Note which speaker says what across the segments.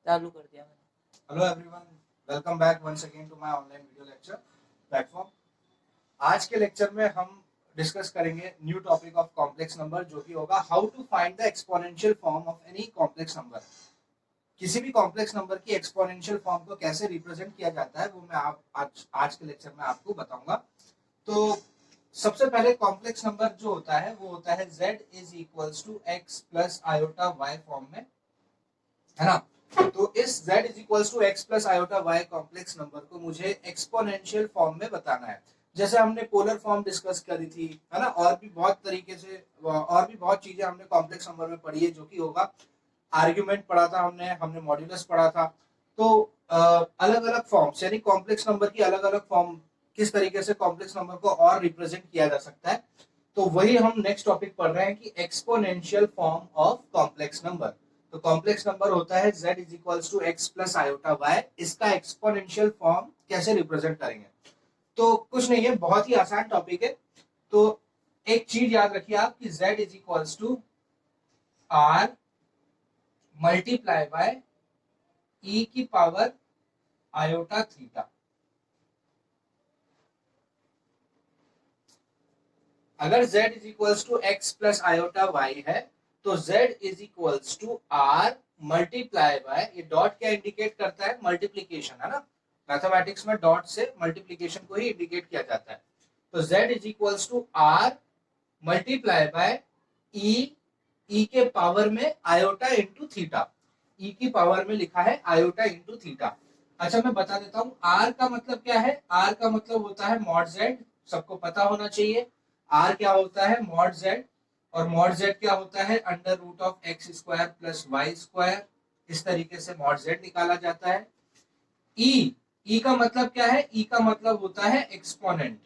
Speaker 1: चालू कर दिया मैंने।
Speaker 2: Hello everyone, welcome back once again to my online video lecture platform. आज के लेक्चर में हम डिस्कस करेंगे new topic of complex number, जो कि होगा how to find the exponential form of any complex number. किसी भी कॉम्प्लेक्स नंबर की एक्सपोनेंशियल फॉर्म को कैसे रिप्रेजेंट किया जाता है वो मैं आज के लेक्चर में आपको बताऊंगा। तो सबसे पहले कॉम्प्लेक्स नंबर जो होता है वो होता है z is equals to x plus iota y form में, है ना। तो इस z is equals to x plus iota y complex number को मुझे एक्सपोनेंशियल फॉर्म में बताना है। जैसे हमने पोलर फॉर्म डिस्कस करी थी, है ना, और भी बहुत तरीके से और भी बहुत चीजें हमने कॉम्प्लेक्स नंबर में पढ़ी है, जो कि होगा आर्ग्यूमेंट पढ़ा था हमने मॉड्यूलस पढ़ा था। तो अलग अलग फॉर्म्स यानी कॉम्प्लेक्स नंबर की अलग अलग फॉर्म, किस तरीके से कॉम्प्लेक्स नंबर को और रिप्रेजेंट किया जा सकता है, तो वही हम नेक्स्ट टॉपिक पढ़ रहे हैं कि exponential form of complex number. तो कॉम्प्लेक्स नंबर होता है z is equals to x plus iota y. इसका एक्सपोनेंशियल फॉर्म कैसे रिप्रेजेंट करेंगे? तो कुछ नहीं है, बहुत ही आसान टॉपिक है। तो एक चीज याद रखिए आप कि z is equals to r multiply by e की पावर आयोटा थीटा। अगर z is equals to x plus iota y है तो z is equals to r multiply by, ये डॉट क्या इंडिकेट करता है? मल्टीप्लीकेशन, है ना। मैथमेटिक्स में डॉट से मल्टीप्लीकेशन को ही इंडिकेट किया जाता है। तो z is equals to r multiply by e के पावर में आयोटा इंटू थीटा। e की पावर में लिखा है आयोटा इंटू थीटा। अच्छा, मैं बता देता हूँ r का मतलब क्या है। r का मतलब होता है मॉड z, सबको पता होना चाहिए। r क्या होता है? Mod z। और मॉड z क्या होता है? Under root of x square plus y square. इस तरीके से मॉड z निकाला जाता है। e का मतलब क्या है? e का मतलब होता है एक्सपोनेंट,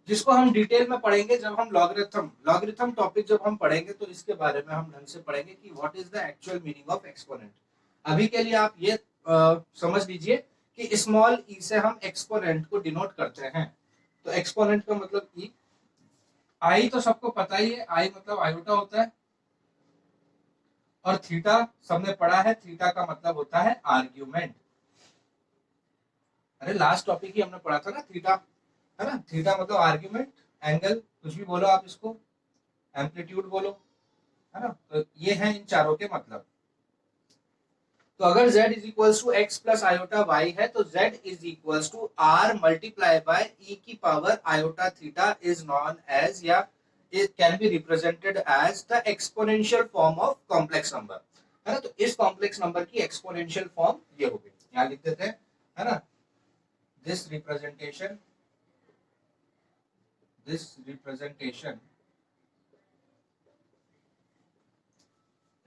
Speaker 2: जिसको हम डिटेल में पढ़ेंगे जब हम लॉगरिथम टॉपिक जब हम पढ़ेंगे, तो इसके बारे में हम ढंग से पढ़ेंगे कि what is the actual meaning of exponent. अभी के लिए आप ये समझ लीजिए कि स्मॉल ई से हम एक्सपोनेंट को डिनोट करते हैं। तो एक्सपोनेंट का मतलब ई। आई तो सबको पता ही है, आई मतलब आयोटा होता है। और थीटा सबने पढ़ा है, थीटा का मतलब होता है आर्ग्यूमेंट। अरे लास्ट टॉपिक ही हमने पढ़ा था ना, थीटा, है ना। थीटा मतलब आर्ग्यूमेंट, एंगल, कुछ भी बोलो आप इसको, एम्पलीट्यूड बोलो, है ना। तो ये है इन चारों के मतलब। तो अगर z is equals to x plus iota y है तो z is equals to r multiply by e की power iota theta is known as, या it can be represented as the exponential form of complex number, है ना। तो इस complex number की exponential form ये हो गई, यहाँ लिख देते हैं, है ना। This representation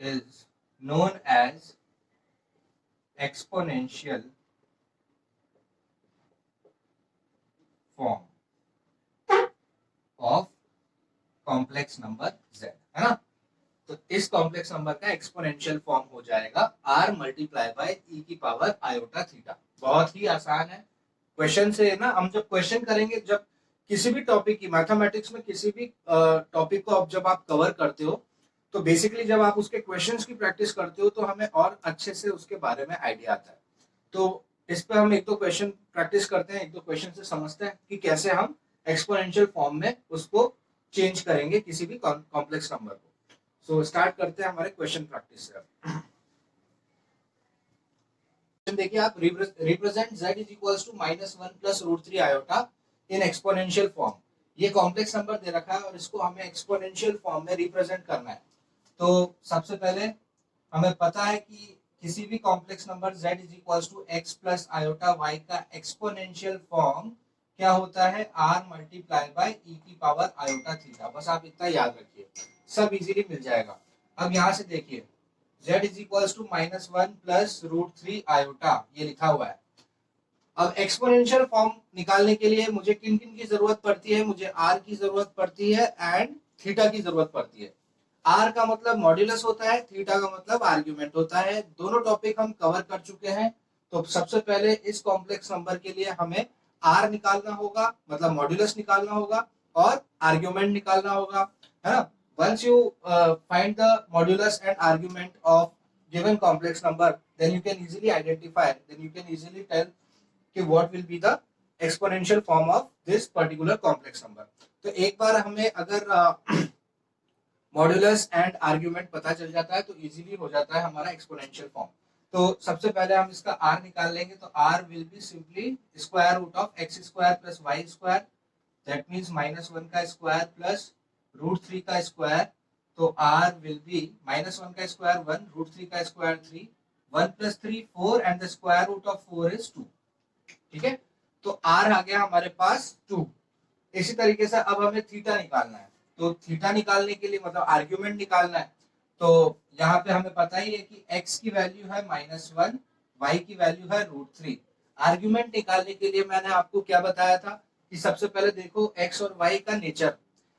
Speaker 2: is known as exponential form of complex number z, है ना। तो इस कॉम्प्लेक्स नंबर का एक्सपोनेंशियल फॉर्म हो जाएगा r मल्टीप्लाई बाय e की पावर आयोटा थीटा। बहुत ही आसान है। क्वेश्चन से ना, हम जब क्वेश्चन करेंगे, जब किसी भी टॉपिक की मैथमेटिक्स में किसी भी टॉपिक को जब आप कवर करते हो, तो बेसिकली जब आप उसके क्वेश्चंस की प्रैक्टिस करते हो तो हमें और अच्छे से उसके बारे में आइडिया आता है। तो इस पे हम एक दो क्वेश्चन प्रैक्टिस करते हैं, एक दो क्वेश्चन से समझते हैं कि कैसे हम एक्सपोनेंशियल फॉर्म में उसको चेंज करेंगे किसी भी कॉम्प्लेक्स नंबर को। सो स्टार्ट करते हैं हमारे क्वेश्चन प्रैक्टिस से। देखिए आप, represent z is equals to -1 plus root 3 iota in exponential form. ये कॉम्प्लेक्स नंबर दे रखा है और इसको हमें एक्सपोनेंशियल फॉर्म में रिप्रेजेंट करना है। तो सबसे पहले हमें पता है कि किसी भी complex number z is equals to x plus iota y का एक्सपोनेंशियल फॉर्म क्या होता है? r मल्टीप्लाई बाय e की पावर आयोटा थीटा। बस आप इतना याद रखिए, सब इजीली मिल जाएगा। अब यहाँ से देखिए, z is equals to -1 plus root 3 iota, ये लिखा हुआ है। अब एक्सपोनेंशियल फॉर्म निकालने के लिए मुझे किन किन की जरूरत पड़ती है? मुझे r की जरूरत पड़ती है एंड थीटा की जरूरत पड़ती है। r का मतलब मॉड्यूलस होता है, थीटा का मतलब आर्ग्यूमेंट होता है। दोनों टॉपिक हम कवर कर चुके हैं। तो सबसे पहले इस कॉम्प्लेक्स नंबर के लिए हमें r निकालना होगा, मतलब मॉड्यूलस निकालना होगा और आर्ग्यूमेंट निकालना होगा, है ना। once you find the modulus and argument of given complex number, then you can easily identify, then you can easily tell कि what will be the exponential form of this particular complex number. तो एक बार हमें अगर modulus and argument पता चल जाता है तो इजीली हो जाता है हमारा एक्सपोनेंशियल फॉर्म. तो सबसे पहले हम इसका r निकाल लेंगे. तो r will be simply square root of x square plus y square, that means -1 का स्क्वायर प्लस √3 का स्क्वायर. तो r विल बी -1 का स्क्वायर 1, √3 का square 3, 1 + 3 4 and the square root of 4 is 2. ठीक है, तो r आ गया हमारे पास 2. इसी तरीके से अब हमें थीटा निकालना है. तो थीटा निकालने के लिए मतलब आर्ग्यूमेंट निकालना है. तो यहाँ पे हमें पता ही है कि x की वैल्यू है -1, y की वैल्यू है √3. आर्ग्यूमेंट निकालने के लिए मैंने आपको क्या बताया था कि सबसे पहले देखो x और y का नेचर.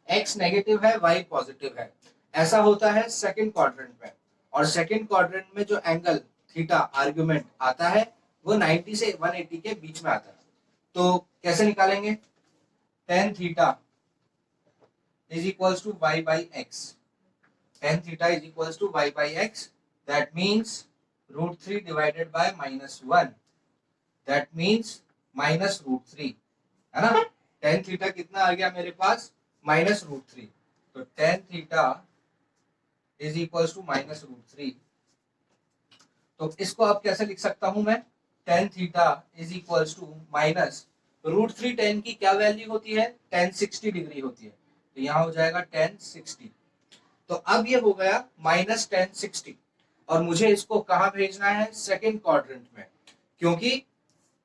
Speaker 2: x नेगेटिव है, y पॉजिटिव है. ऐसा होता है सेकंड क्वाड्रेंट में. और सेकंड क्वाड्रेंट में जो एंगल थीटा आर्ग्यूमेंट आता है वो 90 से 180 के बीच में आता है. तो कैसे निकालेंगे? tan theta is equals to y by x. Tan theta is equals to y by x. That means √3 divided by -1. That means -√3. है ना? tan theta कितना आ गया मेरे पास? -√3. तो tan theta is equals to -√3. तो इसको अब कैसे लिख सकता हूं मैं? tan theta is equals to -√3. tan की क्या वैल्यू होती है? tan 60 डिग्री होती है. तो यहाँ हो जाएगा tan 60. तो अब ये हो गया -tan 60 और मुझे इसको कहाँ भेजना है? सेकंड क्वाड्रेंट में. क्योंकि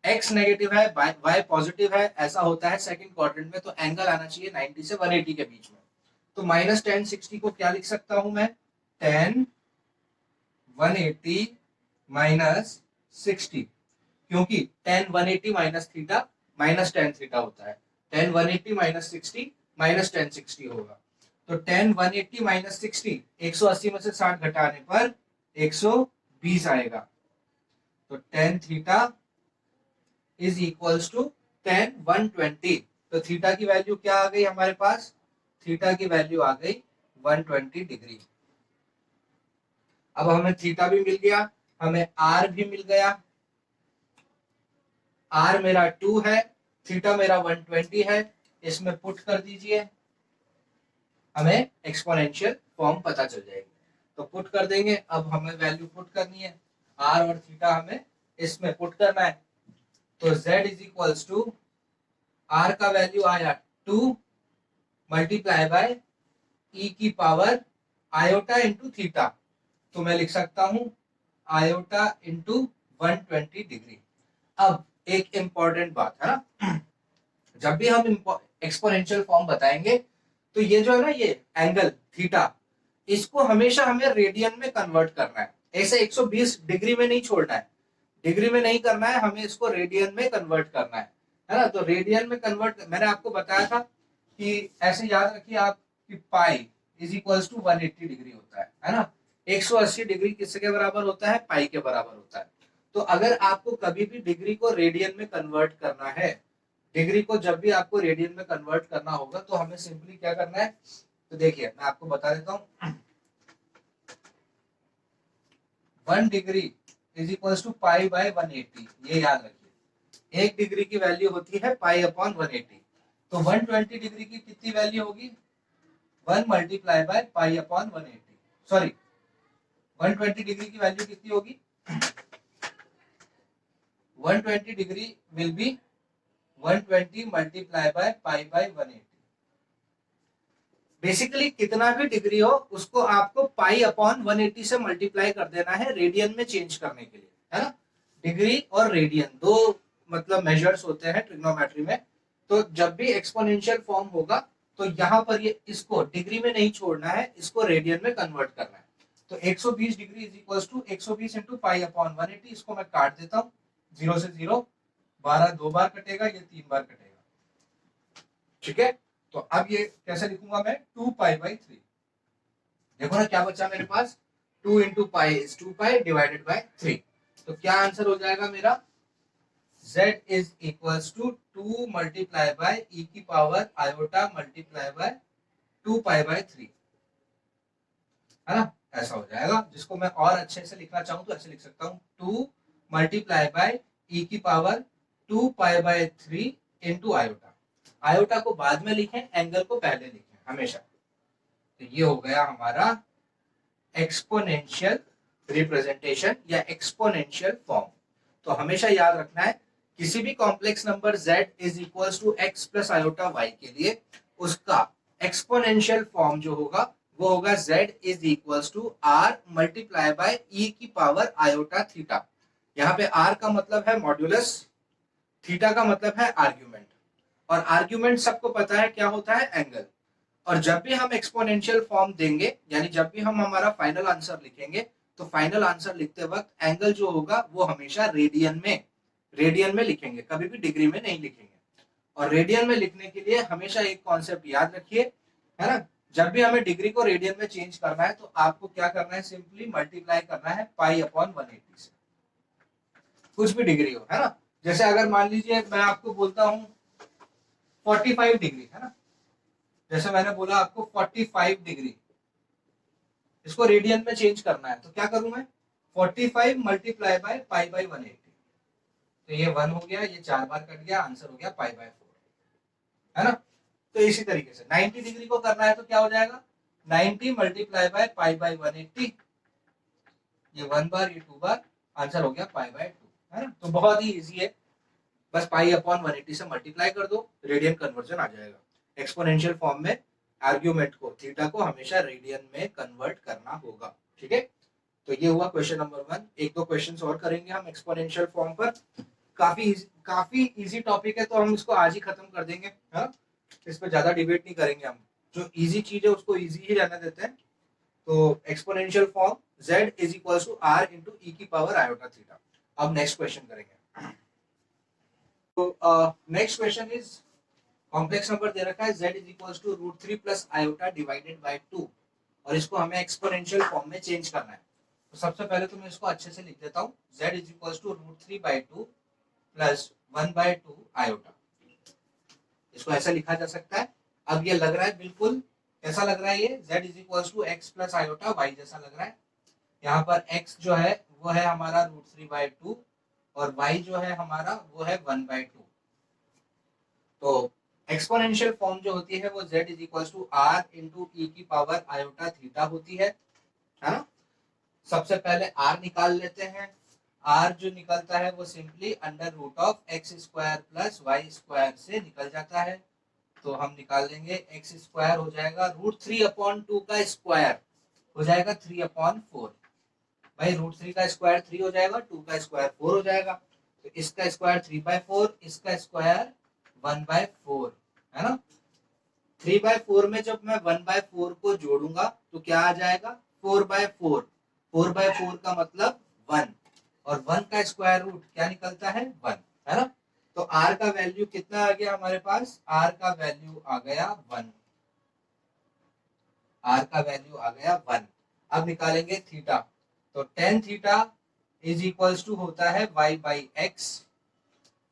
Speaker 2: x नेगेटिव है, y पॉजिटिव है, ऐसा होता है सेकंड क्वाड्रेंट में. तो एंगल आना चाहिए 90 से 180 के बीच में. तो -tan 60 को क्या लिख सकता हूं मैं? tan 180 - 60. क्योंकि tan 180 minus theta minus tan theta होता है. tan 180 - 60 माइनस tan 60 होगा. तो tan 180 - 60 180 में से 60 घटाने पर 120 आएगा. तो tan theta is equals to tan 120. तो थीटा की वैल्यू क्या आ गई हमारे पास? थीटा की वैल्यू आ गई 120 डिग्री. अब हमें थीटा भी मिल गया, हमें r भी मिल गया. r मेरा 2 है, थीटा मेरा 120 है. इसमें पुट कर दीजिए, हमें एक्सपोनेंशियल फॉर्म पता चल जाएगी. तो पुट कर देंगे. अब हमें वैल्यू पुट करनी है, r और थीटा हमें इसमें पुट करना है. तो z is equals to r का वैल्यू आया 2 मल्टीप्लाई बाय e की पावर आयोटा इंटू थीटा. तो मैं लिख सकता हूं आयोटा इंटू 120 डिग्री. अब एक इंपॉर्टेंट बात है ना, जब भी हम एक्सपोनेंशियल फॉर्म बताएंगे तो ये जो है ना, ये एंगल थीटा, इसको हमेशा हमें रेडियन में कन्वर्ट करना है. ऐसे 120 डिग्री में नहीं छोड़ना है, डिग्री में नहीं करना है, हमें इसको रेडियन में कन्वर्ट करना है ना. तो रेडियन में कन्वर्ट मैंने आपको बताया था कि ऐसे याद रखिए आप कि pi is equals to 180 degree होता है ना. 180 डिग्री किसके बराबर होता है? पाई के बराबर होता है. तो अगर आपको कभी भी डिग्री को रेडियन में कन्वर्ट करना है, डिग्री को जब भी आपको रेडियन में कन्वर्ट करना होगा तो हमें सिंपली क्या करना है? तो देखिए मैं आपको बता देता हूं. 1 degree is equals to pi by 180. ये याद रखिए, 1 डिग्री की वैल्यू होती है पाई अपॉन 180. तो 120 डिग्री की कितनी वैल्यू होगी? 1 multiply by pi upon 180. Sorry, 120 degree की वैल्यू कितनी होगी? 120 degree will be 120 multiply by pi by 180. Basically कितना भी डिग्री हो उसको आपको पाई अपॉन 180 से मल्टीप्लाई कर देना है रेडियन में चेंज करने के लिए, है ना. डिग्री और रेडियन दो मतलब मेजर्स होते हैं ट्रिग्नोमेट्री में. तो जब भी एक्सपोनेंशियल फॉर्म होगा तो यहाँ पर ये इसको डिग्री में नहीं छोड़ना है, इसको रेडियन में कन्वर्ट करना है. तो 120 degree is equals to 120 into pi upon 180. इसको मैं काट देता हूँ, 0 से 0, 12 2 बार कटेगा, ये 3 बार कटेगा. ठीक है, तो अब ये कैसे लिखूंगा मैं? 2 पाई बाई 3. देखो ना क्या बचा मेरे पास? 2 into pi is 2 pi divided by 3. तो क्या आंसर हो जाएगा मेरा? z is equals to 2 multiply by e की power iota multiply by 2 pi by 3, है ना. ऐसा हो जाएगा। जिसको मैं और अच्छे से लिखना चाहूँ तो ऐसे लिख सकता हूँ 2 मल्टीप्लाई बाय e की power 2 pi by 3 into iota. Iota को बाद में लिखें, एंगल को पहले लिखें हमेशा। तो ये हो गया हमारा एक्सपोनेंशियल रिप्रेजेंटेशन या एक्सपोनेंशियल फॉर्म। तो हमेशा याद रखना है किसी भी complex number z is equal to x plus iota y के लिए उसका एक्सपोनेंशियल फॉर्म जो होगा वो होगा z is equal to r multiply by e की पावर आयोटा थीटा। यहाँ पे r का मतलब है मॉड्यूलस, थीटा का मतलब है आर्ग्यूमेंट, और आर्ग्यूमेंट सबको पता है क्या होता है, एंगल। और जब भी हम एक्सपोनेंशियल फॉर्म देंगे यानी जब भी हम हमारा फाइनल आंसर लिखेंगे तो फाइनल आंसर लिखते वक्त एंगल जो होगा वो हमेशा रेडियन में लिखेंगे, कभी भी डिग्री में नहीं लिखेंगे। और रेडियन में लिखने के लिए हमेशा एक कॉन्सेप्ट याद रखिए, है ना, जब भी हमें डिग्री को रेडियन में चेंज करना है तो आपको क्या करना है, सिंपली मल्टीप्लाई करना है पाई अपॉन 180 से, कुछ भी डिग्री हो, है ना। जैसे अगर मान लीजिए मैं आपको बोलता हूं 45 डिग्री, है ना, जैसे मैंने बोला आपको 45 डिग्री, इसको रेडियन में चेंज करना है तो क्या करूं मैं, 45 मल्टीप्लाई बाय पाई बाय 180। तो ये 1 हो गया, ये 4 बार कट गया, आंसर हो गया पाई बाय 4, है ना। तो इसी तरीके से 90 डिग्री को करना है तो क्या हो जाएगा, 90 मल्टीप्लाई बाय पाई बाय 180, ये 1 बार, ये 2 बार, आंसर हो गया पाई बाय 2, है ना। तो बहुत ही इजी है, बस पाई अपॉन 180 से मल्टीप्लाई कर दो, रेडियन कन्वर्जन आ जाएगा। एक्सपोनेंशियल फॉर्म में आर्ग्यूमेंट को, थीटा को हमेशा रेडियन में कन्वर्ट करना होगा, ठीक है। तो ये हुआ क्वेश्चन नंबर 1। एक दो क्वेश्चंस और करेंगे हम एक्सपोनेंशियल फॉर्म पर, काफी इजी टॉपिक है तो हम इसको आज ही खत्म कर देंगे, हाँ, इस पर ज्यादा डिबेट नहीं करेंगे हम, जो इजी चीज है उसको इजी ही रहने देते हैं। तो exponential form z is equal to r into E की पावर आयोटा थीटा। अब नेक्स्ट क्वेश्चन करेंगे। तो next question is, complex number दे रखा है z is equal to root 3 plus iota divided by 2 और इसको हमें एक्सपोनेंशियल फॉर्म में चेंज करना है। तो सबसे पहले तो मैं इसको अच्छे से लिख देता हूँ, z is equal to root 3 by 2 plus 1 by 2 iota, इसको ऐसा लिखा जा सकता है। अब ये लग रहा है बिल्कुल कैसा लग रहा है, ये z is equal to x plus iota y जैसा लग रहा है। यहाँ पर x जो है वो है हमारा रूट 3 बाय 2 और y जो है हमारा वो है 1 बाय 2। तो एक्सपोनेंशियल फॉर्म जो होती है वो z is equal to r into E की पावर आयोटा थीटा होती है ना। सबसे पहले r निकाल लेते हैं, r जो निकलता है वो simply under root of x square plus y square से निकल जाता है। तो हम निकाल लेंगे एक्स स्क्वायर हो जाएगा रूट 3 अपॉन 2 का स्क्वायर हो जाएगा 3 अपॉन 4, भाई रूट 3 का स्क्वायर 3 हो जाएगा, 2 का स्क्वायर 4 हो जाएगा, तो इसका स्क्वायर 3 बाय 4, इसका स्क्वायर 1 बाय 4, है ना। 3 बाय 4 में जब मैं 1 बाय 4 को जोड़ूंगा तो क्या आ जाएगा, 4 बाय 4, 4 बाय 4 का मतलब 1, और 1 का स्क्वायर रूट क्या निकलता है 1, है ना। तो r का वैल्यू कितना आ गया हमारे पास, r का वैल्यू आ गया 1, r का वैल्यू आ गया 1। अब निकालेंगे थीटा, तो tan theta is equals to होता है y बाई एक्स।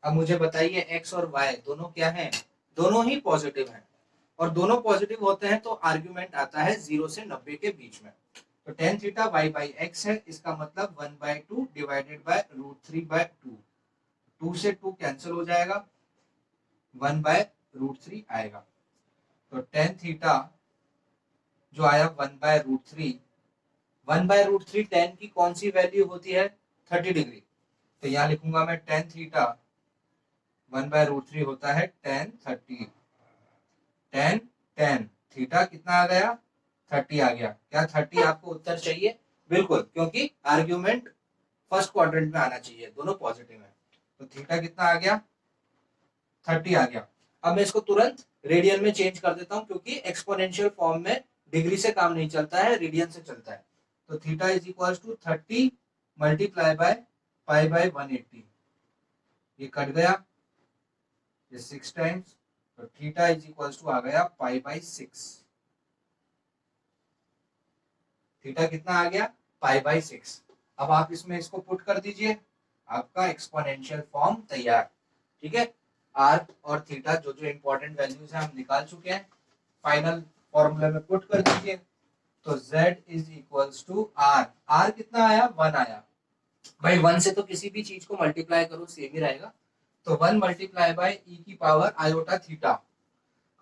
Speaker 2: अब मुझे बताइए x और y दोनों क्या हैं, दोनों ही पॉजिटिव हैं, और दोनों पॉजिटिव होते हैं तो आर्ग्यूमेंट आता है 0 से 90 के बीच में। तो tan theta y by x है, इसका मतलब 1 by 2 divided by root 3 by 2, 2 से 2 कैंसिल हो जाएगा, 1 बाय रूट 3 आएगा। तो tan थीटा जो आया 1 by root 3, 1 by root 3 tan की कौन सी वैल्यू होती है, 30 डिग्री। तो यहाँ लिखूंगा मैं tan थीटा 1 बाय रूट 3 होता है tan 30, tan थीटा कितना आ गया, 30 आ गया। क्या 30 आपको उत्तर चाहिए, बिल्कुल, क्योंकि आर्ग्यूमेंट फर्स्ट क्वाड्रेंट में आना चाहिए, दोनों पॉजिटिव है। तो थीटा कितना आ गया, 30 आ गया। अब मैं इसको तुरंत रेडियन में चेंज कर देता हूं क्योंकि एक्सपोनेंशियल फॉर्म में डिग्री से काम नहीं चलता है, रेडियन से चलता है। तो theta is equal to 30 multiply by pi by 180, ये कट गया, ये 6 टाइम्स, तो थीटा इज इक्वल टू आ गया पाई बाय 6। थीटा कितना आ गया, पाई बाय 6। अब आप इसमें इसको पुट कर दीजिए, आपका एक्सपोनेंशियल फॉर्म तैयार, ठीक है। आर और थीटा जो जो इंपॉर्टेंट वैल्यूज है हम निकाल चुके हैं, फाइनल फॉर्मूला में पुट कर दीजिए। तो z is equals to r। r कितना आया? 1 आया। भाई 1 से तो किसी भी चीज को मल्टीप्लाई करो सेम ही रहेगा। तो 1 मल्टीप्लाई बाय ई की power iota theta.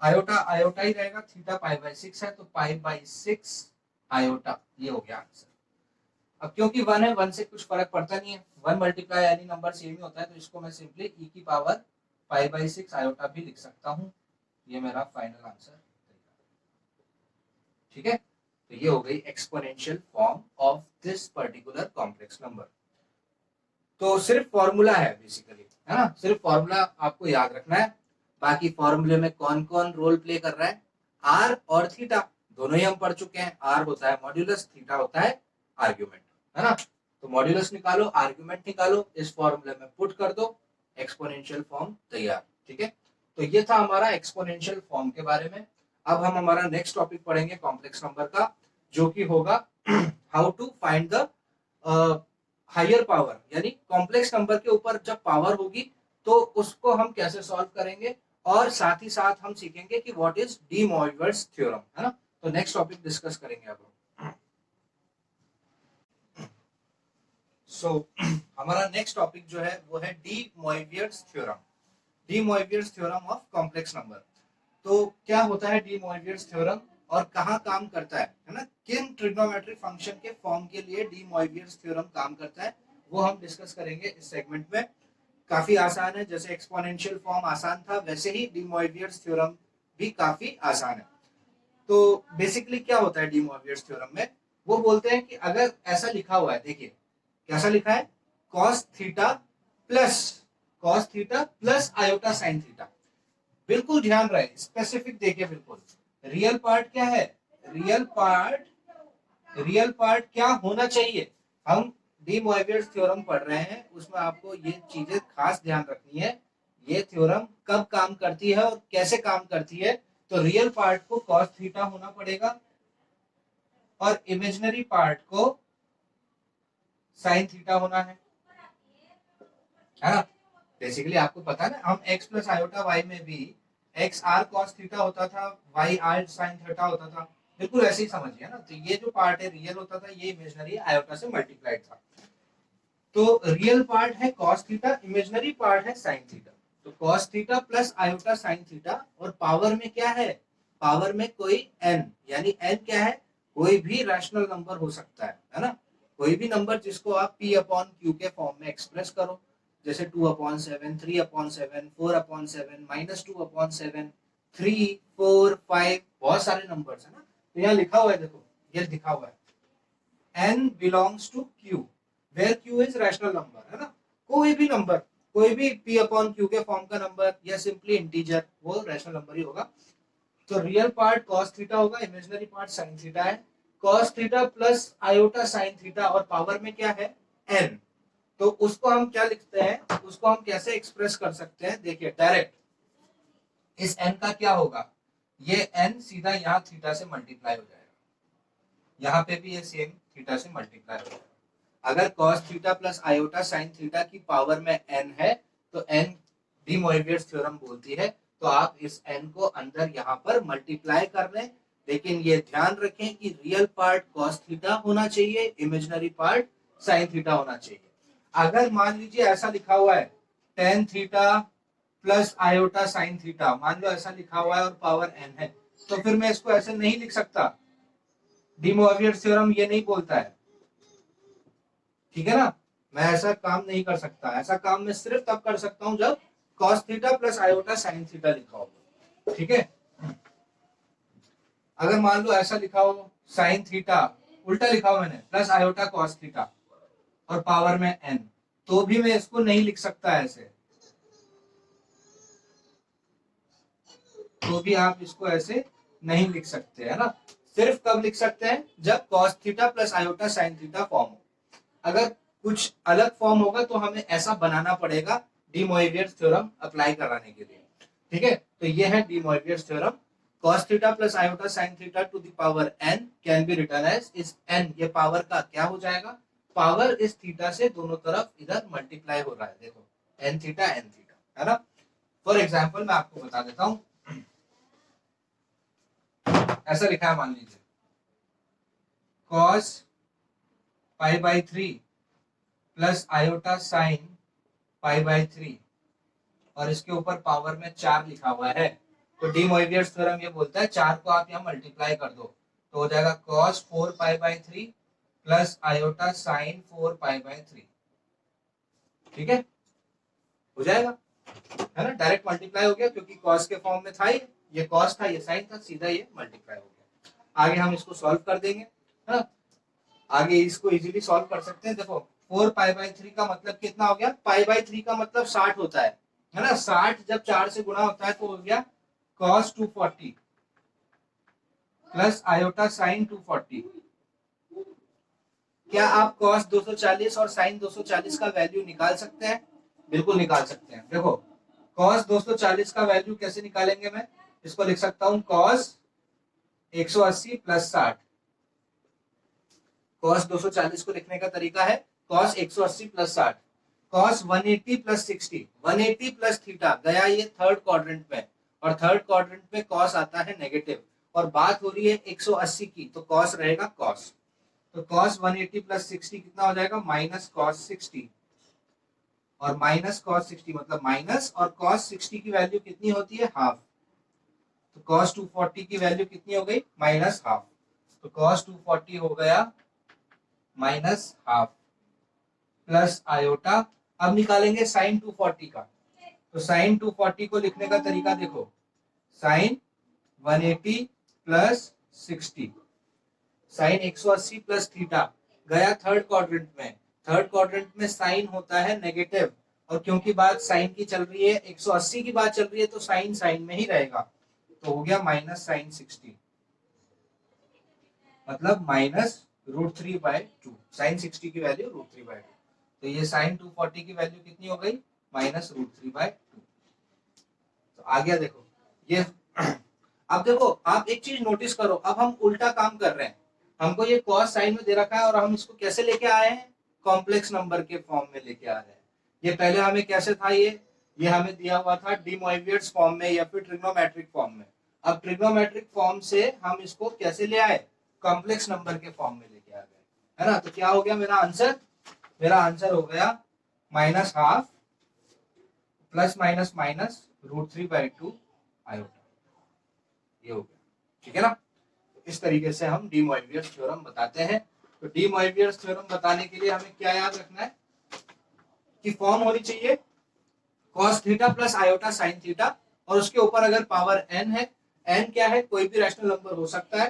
Speaker 2: Iota iota ही रहेगा, थीटा पाई बाय 6 है तो पाई बाय 6 आयोटा। ये हो गया आंसर। अब क्योंकि 1 है, 1 से कुछ फर्क पड़ता नहीं है, 1 मल्टीप्लाई एनी नंबर सेम ही होता है, तो इसको मैं सिंपली ई की पावर पाई बाय 6 आयोटा भी लिख सकता हूँ। ये मेरा फाइनल आंसर। ठीक है, तो ये हो गई exponential form of this particular complex number. तो सिर्फ फॉर्मूला है बेसिकली, है ना, सिर्फ फॉर्मूला आपको याद रखना है। बाकी फॉर्मूले में कौन कौन रोल प्ले कर रहा है? आर और थीटा दोनों ही हम पढ़ चुके हैं। आर होता है मॉड्यूलस, थीटा होता है आर्ग्यूमेंट, है ना। तो मॉड्यूलस निकालो, आर्ग्यूमेंट निकालो, इस फॉर्मूले में पुट कर दो, एक्सपोनेंशियल फॉर्म तैयार। ठीक है, तो ये था हमारा एक्सपोनेंशियल फॉर्म के बारे में। अब हम हमारा नेक्स्ट टॉपिक पढ़ेंगे कॉम्प्लेक्स नंबर का, जो कि होगा how to find the higher power. यानी कॉम्प्लेक्स नंबर के ऊपर जब पावर होगी तो उसको हम कैसे सॉल्व करेंगे, और साथ ही साथ हम सीखेंगे कि व्हाट इज डी मॉइवर्स थ्योरम, है ना। तो नेक्स्ट टॉपिक डिस्कस करेंगे अब हम। सो हमारा नेक्स्ट टॉपिक जो है वो है de Moivre's theorem. De Moivre's theorem of complex number. तो क्या होता है डी मॉइवियर्स थ्योरम और कहाँ काम करता है ना, किन ट्रिग्नोमेट्रिक फंक्शन के फॉर्म के लिए डी मॉइवियर्स थ्योरम काम करता है, वो हम डिस्कस करेंगे इस सेगमेंट में। काफी आसान है, जैसे एक्सपोनेंशियल फॉर्म आसान था वैसे ही डी मॉइवियर्स थ्योरम भी काफी आसान है। तो बेसिकली क्या होता है डी मॉइवियर्स थ्योरम में? वो बोलते हैं कि अगर ऐसा लिखा हुआ है, देखिए कैसा लिखा है, cos theta plus iota sine theta. बिल्कुल ध्यान रहे, स्पेसिफिक देखिए बिल्कुल। रियल पार्ट क्या है? रियल पार्ट क्या होना चाहिए? हम डी मॉइवियर्स थ्योरम पढ़ रहे हैं, उसमें आपको ये चीजें खास ध्यान रखनी है। ये थ्योरम कब काम करती है और कैसे काम करती है। तो रियल पार्ट को cos थीटा होना पड़ेगा और इमेजिनरी पार्ट को साइन थीटा होना है ना। बेसिकली आपको पता है ना, हम x प्लस आयोटा y में भी x r cos थीटा होता था, y r sin थीटा होता था। बिल्कुल ऐसे ही समझिए ना। तो ये जो पार्ट है रियल होता था, ये इमेजिनरी आयोटा से मल्टीप्लाइड था। तो रियल पार्ट है cos थीटा, इमेजिनरी पार्ट है sin थीटा। तो cos theta plus iota sin theta, और पावर में क्या है? पावर में कोई n, यानी n क्या है? कोई भी रैशनल नंबर हो सकता है ना। कोई भी नंबर जिसको आप p अपॉन q के फॉर्म में एक्सप्रेस करो, जैसे 2/7, 3/7, 4/7, -2/7, 3, 4, 5, बहुत सारे नंबर्स है ना। तो यहाँ लिखा हुआ है, देखो ये लिखा हुआ है n belongs to q, where q is rational number, है ना। कोई भी नंबर, कोई भी p अपॉन q के फॉर्म का नंबर या सिंपली इंटीजर, वो रैशनल नंबर ही होगा। तो रियल पार्ट cos थीटा होगा, इमेजिनरी पार्ट sin थीटा है। cos theta plus iota sin theta, और पावर में क्या है? n। तो उसको हम क्या लिखते हैं, उसको हम कैसे एक्सप्रेस कर सकते हैं? देखिए डायरेक्ट इस n का क्या होगा, ये n सीधा यहाँ थीटा से मल्टीप्लाई हो जाएगा, यहाँ पे भी ये सेम थीटा से मल्टीप्लाई हो जाएगा। अगर cos theta plus iota sin theta की पावर में n है, तो n डी मोइवियर्स थ्योरम बोलती है। तो आप इस n को अंदर यहाँ पर मल्टीप्लाई कर लें, लेकिन ये ध्यान रखें कि रियल पार्ट cos थीटा होना चाहिए, इमेजिनरी पार्ट sin थीटा होना चाहिए। अगर मान लीजिए ऐसा लिखा हुआ है tan theta plus iota sin theta, मान लो ऐसा लिखा हुआ है और पावर n है, तो फिर मैं इसको ऐसे नहीं लिख सकता। डी मोइवियर्स थ्योरम ये नहीं बोलता है, ठीक है ना। मैं ऐसा काम नहीं कर सकता, ऐसा काम मैं सिर्फ तब कर सकता हूं जब cos theta plus iota sin theta लिखा हो, ठीक है। अगर मान लो ऐसा लिखा हो sin थीटा, उल्टा लिखा हो मैंने, प्लस आयोटा cos थीटा और पावर में n, तो भी मैं इसको नहीं लिख सकता ऐसे, तो भी आप इसको ऐसे नहीं लिख सकते, है ना। सिर्फ कब लिख सकते हैं? जब cos theta plus iota sin theta form हो। अगर कुछ अलग फॉर्म होगा तो हमें ऐसा बनाना पड़ेगा डी मोइवियर्स थ्योरम अप्लाई कराने के लिए, ठीक है। तो ये है de Moivre's theorem. cos theta plus iota sin theta to the power n can be written as, इस n ये पावर का क्या हो जाएगा? पावर इस थीटा से दोनों तरफ इधर मल्टीप्लाई हो रहा है, देखो n थीटा, है ना। फॉर एग्जाम्पल मैं आपको बता देता हूं, ऐसा लिखा है मान लीजिए cos pi by 3 plus iota sine pi by 3, और इसके ऊपर पावर में 4 लिखा हुआ है। तो डी मोइवियर्स थ्योरम ये बोलता है 4 को आप यहाँ मल्टीप्लाई कर दो तो हो जाएगा cos 4 pi by 3 plus iota sign 4 pi by 3। ठीक है, हो जाएगा, है ना, डायरेक्ट मल्टीप्लाई हो गया क्योंकि cos के फॉर्म में था ये cos था, ये साइन था, सीधा ये मल्टीप्लाई हो गया। आगे हम इसको सॉल्व कर देंगे, है ना, आगे इसको इजीली सॉल्व कर सकते हैं। देखो 4 पाई बाई 3 का मतलब कितना हो गया, पाई बाई 3 का मतलब 60 होता है ना, 60 जब 4 से गुणा होता है तो हो गया cos 240 प्लस आयोटा साइन 240। क्या आप cos 240 और साइन 240 का वैल्यू निकाल सकते हैं? बिल्कुल निकाल सकते हैं। देखो cos 240 का वैल्यू कैसे निकालेंगे, मैं इसको लिख सकता हूं cos 180 प्लस 60। cos 240 को लिखने का तरीका है cos 180 plus 60, cos 180 plus 60, 180 plus theta गया ये थर्ड क्वाड्रेंट में, और थर्ड क्वाड्रेंट में cos आता है नेगेटिव, और बात हो रही है 180 की तो cos रहेगा cos। तो cos 180 प्लस 60 कितना हो जाएगा, माइनस cos 60, और माइनस cos 60 मतलब माइनस, और cos 60 की वैल्यू कितनी होती है, हाफ। तो cos 240 की वैल्यू कितनी हो गई, माइनस हाफ। तो cos 240 हो गया माइनस हाफ प्लस आयोटा। अब निकालेंगे साइन 240 का, तो साइन 240 को लिखने का तरीका देखो, sine 180 plus 60, sine 180 plus theta गया थर्ड क्वाड्रेंट में, थर्ड क्वाड्रेंट में साइन होता है नेगेटिव, और क्योंकि बात साइन की चल रही है, 180 की बात चल रही है, तो साइन साइन में ही रहेगा, तो हो गया माइनस साइन 60, मतलब माइनस √3/2। साइन 60 की वैल्यू √3/2, तो ये साइन 240 की वैल्यू कितनी हो गई, माइनस √3/2। तो आ गया, देखो ये अब देखो आप एक चीज नोटिस करो, अब हम उल्टा काम कर रहे हैं, हमको ये कॉस साइन में दे रखा है और हम इसको कैसे लेके आए हैं, कॉम्प्लेक्स नंबर के फॉर्म में लेके आ रहे हैं। ये पहले हमें कैसे था, ये हमें दिया हुआ था डी मोइवियर्स फॉर्म में या फिर ट्रिग्नोमेट्रिक फॉर्म में। अब ट्रिग्नोमेट्रिक फॉर्म से हम इसको कैसे ले आए, कॉम्प्लेक्स नंबर के फॉर्म में लेके आ गए, है ना। तो क्या हो गया मेरा आंसर, मेरा आंसर हो गया minus half plus minus minus √3/2 iota, ये हो गया, ठीक है ना। तो इस तरीके से हम डी मोइवियर्स थ्योरम बताते हैं। तो डी मोइवियर्स थ्योरम बताने के लिए हमें क्या याद रखना है कि फॉर्म होनी चाहिए cos theta plus iota sine theta, और उसके ऊपर अगर पावर n है, n क्या है, कोई भी रैशनल नंबर हो सकता है,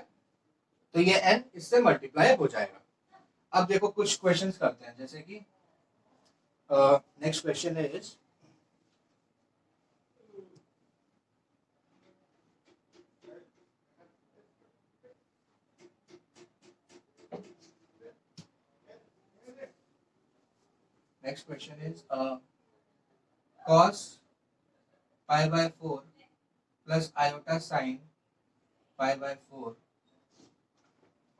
Speaker 2: तो ये n इससे मल्टीप्लाई हो जाएगा। अब देखो कुछ क्वेश्चंस करते हैं, जैसे कि next question is next question is cos π/4 plus iota sine π/4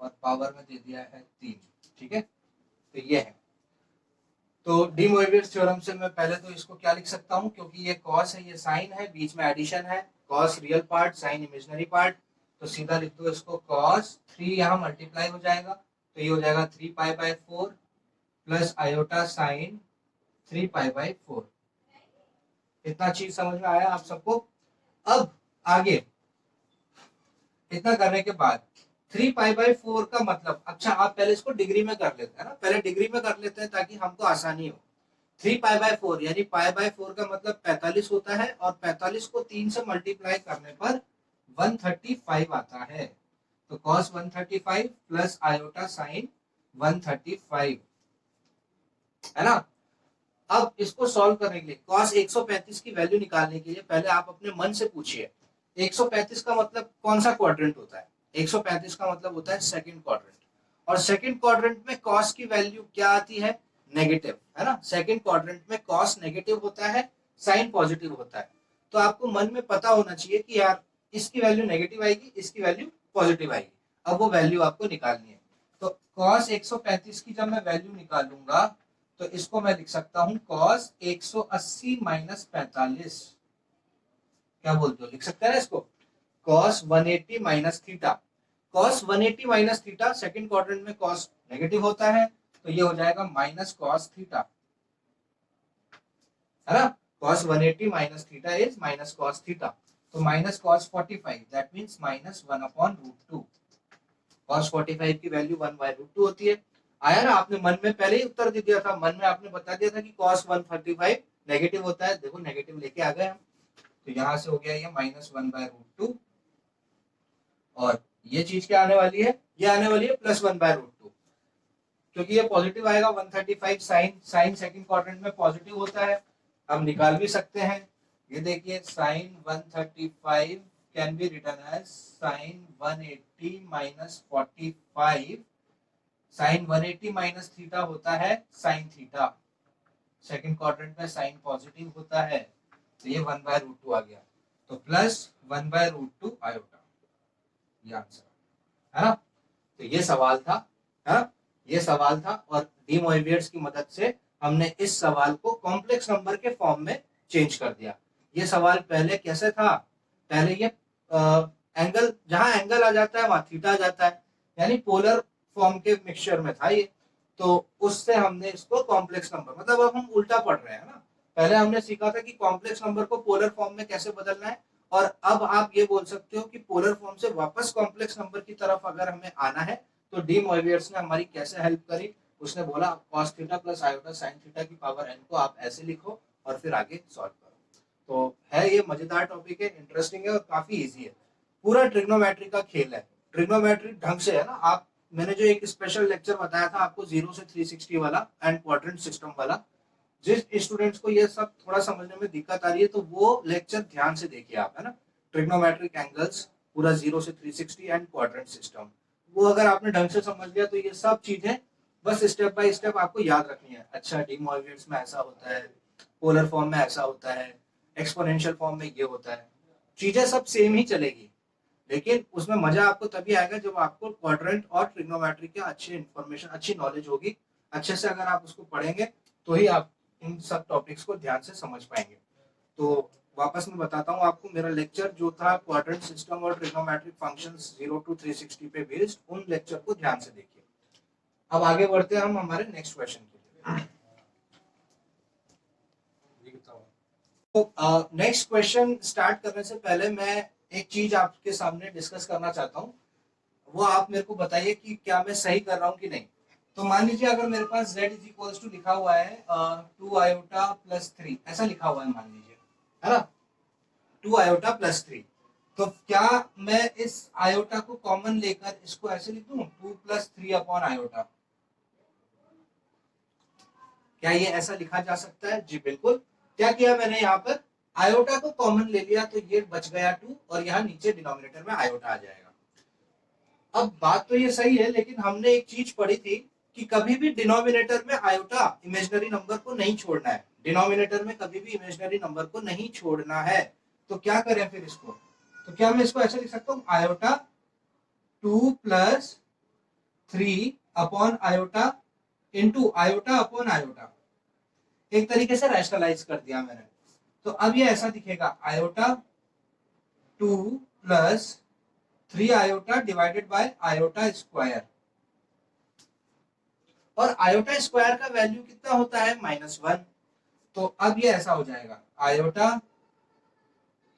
Speaker 2: और पावर में दे दिया है 3, ठीक है। तो ये है, तो डी मोइवियर्स थ्योरम से मैं पहले तो इसको क्या लिख सकता हूँ, क्योंकि ये cos है ये साइन है, बीच में एडिशन है, cos real part sine imaginary part, तो सीधा लिख दो इसको cos 3 यहाँ मल्टीप्लाई हो जाएगा, तो ये हो जाएगा 3π/4 प्लस आयोटा साइन 3π/4। इतना चीज समझ में आया आप सबको। अब आगे इतना करने के बाद 3π/4 का मतलब, अच्छा आप पहले इसको डिग्री में कर लेते हैं ना, पहले डिग्री में कर लेते हैं ताकि हमको आसानी हो। 3π/4 यानी π/4 का मतलब 45 होता है, और 45 को 3 से मल्टीप्लाई करने पर 135 आता है, तो cos 135 प्लस आयोटा साइन 135, है ना। अब इसको सॉल्व करने के लिए cos 135 की वैल्यू निकालने के लिए पहले आप अपने मन से पूछिए 135 का मतलब कौन सा क्वाड्रेंट होता है। 135 का मतलब होता है सेकंड क्वाड्रेंट, और सेकंड क्वाड्रेंट में cos की वैल्यू क्या आती है, नेगेटिव, है ना। सेकंड क्वाड्रेंट में cos नेगेटिव होता है, साइन पॉजिटिव होता है, तो आपको मन में पता होना चाहिए कि यार इसकी वैल्यू नेगेटिव आएगी, इसकी वैल्यू पॉजिटिव आएगी। अब वो वैल्यू आपको निकालनी है, तो cos 135 की जब मैं वैल्यू निकालूंगा तो इसको मैं लिख सकता हूं cos 180 माइनस 45, क्या बोलते हो, लिख सकते हैं ना इसको, cos 180 minus theta. cos 180 minus theta, second quadrant में cos नेगेटिव होता है, तो ये हो जाएगा माइनस cos थीटा, है ना। cos 180 minus theta is minus cos theta, तो minus cos 45 that means minus 1 upon root 2। cos 45 की वैल्यू 1 बाय रूट 2 होती है। आया ना, आपने मन में पहले ही उत्तर दे दिया था, मन में आपने बता दिया था कि cos 135 नेगेटिव होता है, देखो नेगेटिव लेके आ गए हम, तो यहां से हो गया ये माइनस 1 बाय रूट 2, और ये चीज क्या आने वाली है, ये आने वाली है प्लस 1 बाय रूट 2, क्योंकि ये पॉजिटिव आएगा। 135 साइन सेकंड क्वाड्रेंट में पॉजिटिव होता है, हम निकाल भी सकते हैं। ये देखिए sine 135 can be written as sine 180 minus 45, sine 180 minus theta होता है साइन थीटा, सेकंड क्वाड्रेंट में साइन पॉजिटिव होता है, तो ये 1 बाय रूट 2 आ गया, तो प्लस 1 बाय रूट 2 आयोटा, ये आंसर है ना। तो ये सवाल था, है ये सवाल था, और डी मोइवियर्स की मदद से हमने इस सवाल को कॉम्प्लेक्स नंबर के फॉर्म में चेंज कर दिया। ये सवाल पहले कैसे था, पहले ये एंगल, जहां एंगल आ जाता है वहां थीटा आ जाता है, यानी पोलर फॉर्म के मिक्सचर में था ये, तो उससे हमने इसको कॉम्प्लेक्स नंबर, मतलब अब हम उल्टा पढ़ रहे हैं ना। पहले हमने सीखा था कि कॉम्प्लेक्स नंबर को पोलर फॉर्म में कैसे बदलना है, और अब आप ये बोल सकते हो कि पोलर फॉर्म से वापस कॉम्प्लेक्स नंबर की तरफ अगर हमें आना है, तो डी मोइवियर्स ने हमारी कैसे हेल्प करी। उसने बोला cos theta plus iota sin theta की पावर n को आप ऐसे लिखो और फिर आगे सॉल्व करो। तो है ये मजेदार टॉपिक है, इंटरेस्टिंग है और काफी इजी है, पूरा ट्रिग्नोमेट्री का खेल है। ट्रिग्नोमेट्री ढंग से है ना, आप, मैंने जो एक स्पेशल लेक्चर बताया था आपको 0 से 360 वाला एंड क्वाड्रेंट सिस्टम वाला, जिस स्टूडेंट्स को ये सब थोड़ा समझने में दिक्कत आ रही है तो वो लेक्चर ध्यान से देखिए आप, है ना। ट्रिग्नोमेट्रिक एंगल्स पूरा 0 से 360 एंड क्वाड्रेंट सिस्टम, वो अगर आपने ढंग से समझ लिया तो ये सब चीजें बस स्टेप बाय स्टेप आपको याद रखनी है। अच्छा, डी मोइवियर्स में ऐसा होता है, पोलर फॉर्म में ऐसा होता है, एक्सपोनेंशियल फॉर्म में ये होता है, चीजें सब सेम ही चलेगी, लेकिन उसमें मजा आपको तभी आएगा जब आपको क्वाड्रेंट और ट्रिग्नोमेट्री के अच्छे इन्फॉर्मेशन, अच्छी नॉलेज होगी। अच्छे से अगर आप उसको पढ़ेंगे तो ही आप इन सब टॉपिक्स को ध्यान से समझ पाएंगे। तो वापस मैं बताता हूँ आपको, मेरा लेक्चर जो था क्वाड्रेंट सिस्टम और ट्रिग्नोमेट्रिक फंक्शंस 0 to 360 पे बेस्ड, उन लेक्चर को ध्यान से देखिए। अब आगे बढ़ते हैं हम हमारे नेक्स्ट क्वेश्चन के लिए। तो नेक्स्ट क्वेश्चन स्टार्ट करने से पहले मैं एक चीज आपके सामने डिस्कस करना चाहता हूँ, वो आप मेरे को बताइए कि क्या मैं सही कर रहा हूँ कि नहीं। तो मान लीजिए अगर मेरे पास z इज इक्वल्स टू लिखा हुआ है 2 आयोटा प्लस 3, ऐसा लिखा हुआ है मान लीजिए, है ना, 2 आयोटा प्लस 3, तो क्या मैं इस आयोटा को कॉमन लेकर इसको ऐसे लिख दूं 2 प्लस 3 अपॉन आयोटा, क्या ये ऐसा लिखा जा सकता है? जी बिल्कुल। क्या किया मैंने, यहाँ पर आयोटा को कॉमन ले लिया, तो ये बच गया 2 और यहाँ नीचे डिनोमिनेटर में आयोटा आ जाएगा। अब बात तो ये सही है, लेकिन हमने एक चीज पढ़ी थी कि कभी भी डिनोमिनेटर में आयोटा इमेजिनरी नंबर को नहीं छोड़ना है, डिनोमिनेटर में कभी भी इमेजिनरी नंबर को नहीं छोड़ना है। तो क्या करें फिर इसको, तो क्या मैं इसको ऐसे लिख सकता हूँ iota 2 plus 3 upon iota into iota upon iota, एक तरीके से रैशनलाइज कर दिया मैंने। तो अब ये ऐसा दिखेगा iota 2 plus 3 iota divided bye iota square, और आयोटा स्क्वायर का वैल्यू कितना होता है -1, तो अब ये ऐसा हो जाएगा आयोटा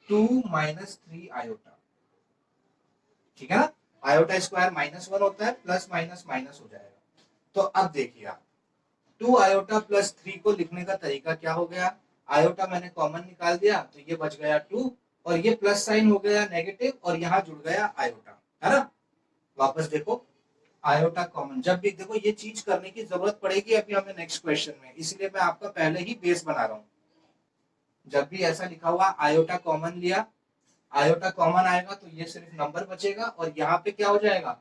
Speaker 2: 2 माइनस 3 आयोटा, ठीक है ना। आयोटा स्क्वायर -1 होता है, प्लस माइनस माइनस हो जाएगा। तो अब देखिए आप 2 आयोटा प्लस 3 को लिखने का तरीका क्या हो गया, आयोटा मैंने कॉमन निकाल दिया तो ये बच गया 2, और ये प्लस साइन हो गया नेगेटिव, और यहाँ जुड़ गया आयोटा, है ना। वापस देखो आयोटा कॉमन, जब भी देखो ये चीज करने की जरूरत पड़ेगी अभी हमें नेक्स्ट क्वेश्चन में, इसलिए मैं आपका पहले ही बेस बना रहा हूँ। जब भी ऐसा लिखा हुआ आयोटा कॉमन लिया, आयोटा कॉमन आएगा तो ये सिर्फ नंबर बचेगा, और यहाँ पे क्या हो जाएगा,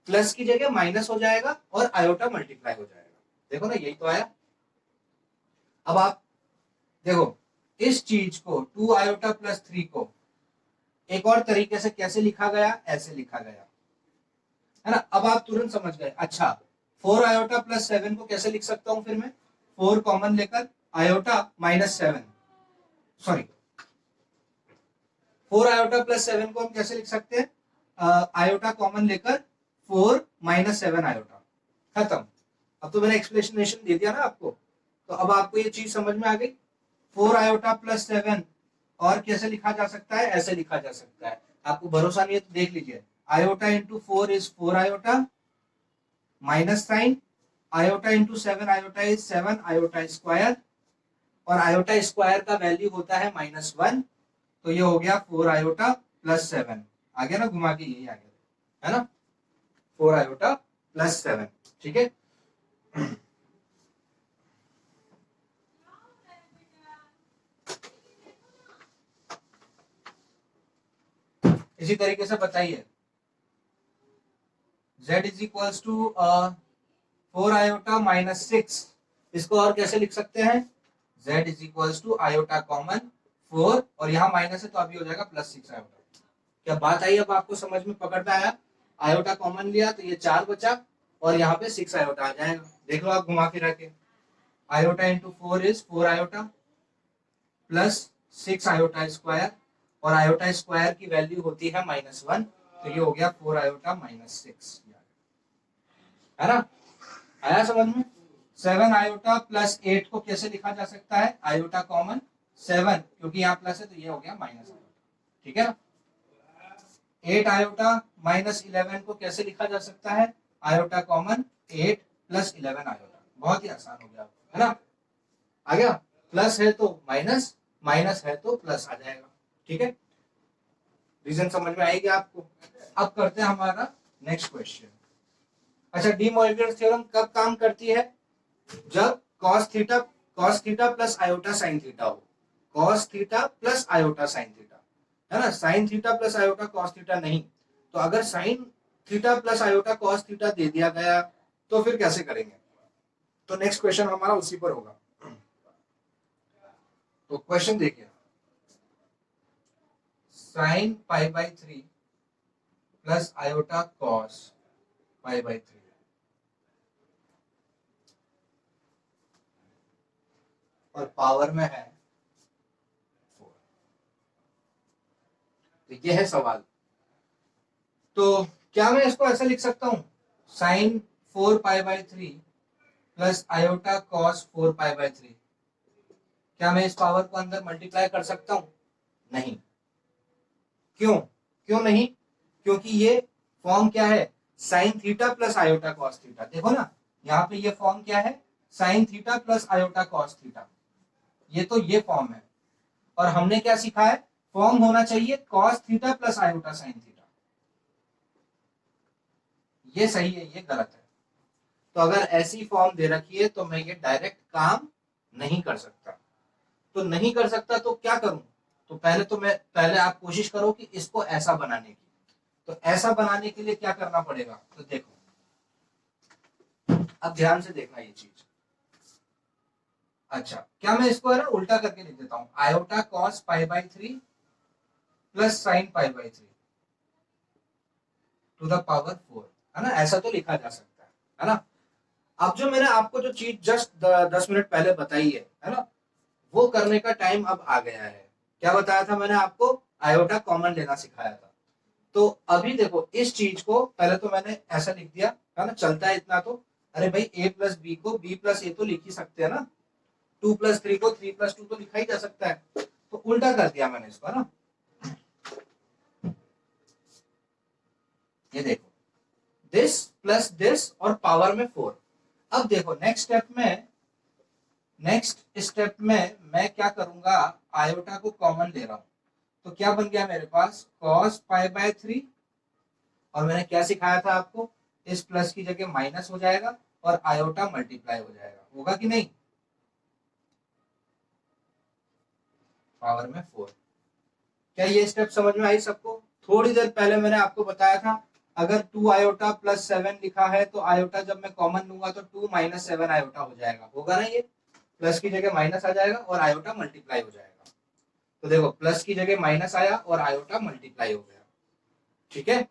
Speaker 2: प्लस की जगह माइनस हो जाएगा और आयोटा मल्टीप्लाई हो जाएगा। देखो ना, यही तो आया। अब आप देखो इस चीज को 2 आयोटा प्लस 3 को एक और तरीके से कैसे लिखा गया, ऐसे लिखा गया, है ना। अब आप तुरंत समझ गए। अच्छा, 4 आयोटा प्लस 7 को कैसे लिख सकता हूं फिर मैं, 4 कॉमन लेकर iota minus 7, sorry 4 iota plus 7 को हम कैसे लिख सकते हैं, आयोटा कॉमन लेकर 4 माइनस 7 आयोटा, खत्म। अब तो मैंने एक्सप्लेनेशन दे दिया ना आपको, तो अब आपको ये चीज समझ में आ गई। 4 आयोटा प्लस 7 और कैसे लिखा जा सकता है, ऐसे लिखा जा सकता है। आपको भरोसा नहीं है तो देख लीजिए, iota into 4 is 4 iota minus sine, iota into 7 iota is 7 iota square, और आयोटा स्क्वायर का वैल्यू होता है -1, तो ये हो गया 4 आयोटा प्लस 7। आ गया ना, घुमा के यही आ गया, है ना, 4 आयोटा प्लस 7। ठीक है, इसी तरीके से बताइए, z is equals to 4 iota minus 6, इसको और कैसे लिख सकते हैं, z is equals to iota common 4 और यहाँ माइनस है तो अभी हो जाएगा +6 आयोटा। क्या बात आई अब आपको समझ में, पकड़ में आया? आयोटा कॉमन लिया तो ये 4 बचा और यहाँ पे 6 आयोटा आ जाएगा। देख लो आप घुमा फिरा के, iota into 4 is 4 iota plus 6 iota square, और आयोटा स्क्वायर की वैल्यू होती है -1, तो ये हो गया 4 आयोटा -6, है ना, आया समझ में। 7 आयोटा प्लस 8 को कैसे लिखा जा सकता है, आयोटा कॉमन 7, क्योंकि यहाँ प्लस है तो ये हो गया माइनस आयोटा, ठीक है ना। 8 आयोटा -11 को कैसे लिखा जा सकता है, आयोटा कॉमन 8 प्लस 11 आयोटा, बहुत ही आसान हो गया, है ना, आ गया। प्लस है तो माइनस, माइनस है तो प्लस आ जाएगा, ठीक है। रीजन समझ में आएगी आपको। अब करते हैं हमारा नेक्स्ट क्वेश्चन। अच्छा, डी मॉर्गन थ्योरम कब काम करती है, जब cos theta plus iota sine theta हो, cos theta plus iota sine theta, है ना, sine theta plus iota cos theta नहीं। तो अगर sine theta plus iota cos theta दे दिया गया तो फिर कैसे करेंगे, तो नेक्स्ट क्वेश्चन हमारा उसी पर होगा। तो क्वेश्चन देखिए, साइन π/3 प्लस आयोटा cos π/3, और पावर में है 4। तो ये है सवाल। तो क्या मैं इसको ऐसा लिख सकता हूं, साइन 4π/3 प्लस आयोटा कॉस 4π/3, क्या मैं इस पावर को अंदर मल्टीप्लाई कर सकता हूं, नहीं। क्यों, क्यों नहीं, क्योंकि ये फॉर्म क्या है, sine theta plus iota cos theta. देखो ना, यहाँ पे ये फॉर्म क्या है, sine theta plus iota cos theta, ये तो ये फॉर्म है। और हमने क्या सीखा है, फॉर्म होना चाहिए cos theta plus iota sine theta. ये सही है, ये गलत है। तो अगर ऐसी फॉर्म दे रखी है तो मैं ये डायरेक्ट काम नहीं कर सकता। तो नहीं कर सकता तो क्या करूं, तो पहले आप कोशिश करो कि इसको ऐसा बनाने की। तो ऐसा बनाने के लिए क्या करना पड़ेगा, तो देखो, अब ध्यान से देखना ये चीज। अच्छा, क्या मैं इसको है ना उल्टा करके लिख देता हूं, iota cos π/3 plus sine π/3 to the power 4, है ना, ऐसा तो लिखा जा सकता है ना। अब जो मैंने आपको जो चीज जस्ट 10 मिनट पहले बताई है ना, वो करने का टाइम अब आ गया है। क्या बताया था मैंने आपको, आयोटा कॉमन लेना सिखाया था। तो अभी देखो, इस चीज को पहले तो मैंने ऐसा लिख दिया, है ना, चलता है इतना तो। अरे भाई, a प्लस बी को b प्लस ए तो लिख ही सकते हैं ना, 2 प्लस 3 को 3 प्लस 2 तो लिखा ही जा सकता है। तो उल्टा कर दिया मैंने इसको, ना, ये देखो, दिस प्लस दिस और पावर में 4। अब देखो नेक्स्ट स्टेप में मैं क्या करूंगा, आयोटा को कॉमन ले रहा हूं, तो क्या बन गया मेरे पास, cos π/3, और मैंने क्या सिखाया था आपको, इस प्लस की जगह माइनस हो जाएगा और आयोटा मल्टीप्लाई हो जाएगा, होगा कि नहीं, पावर में 4। क्या ये स्टेप समझ में आई सबको? थोड़ी देर पहले मैंने आपको बताया था, अगर 2 आयोटा प्लस 7 लिखा है तो आयोटा जब मैं कॉमन लूंगा तो 2 माइनस 7 आयोटा हो जाएगा, होगा ना, ये प्लस की जगह माइनस आ जाएगा और आयोटा मल्टीप्लाई हो जाएगा। तो देखो, प्लस की जगह माइनस आया और आयोटा मल्टीप्लाई हो गया, ठीक है।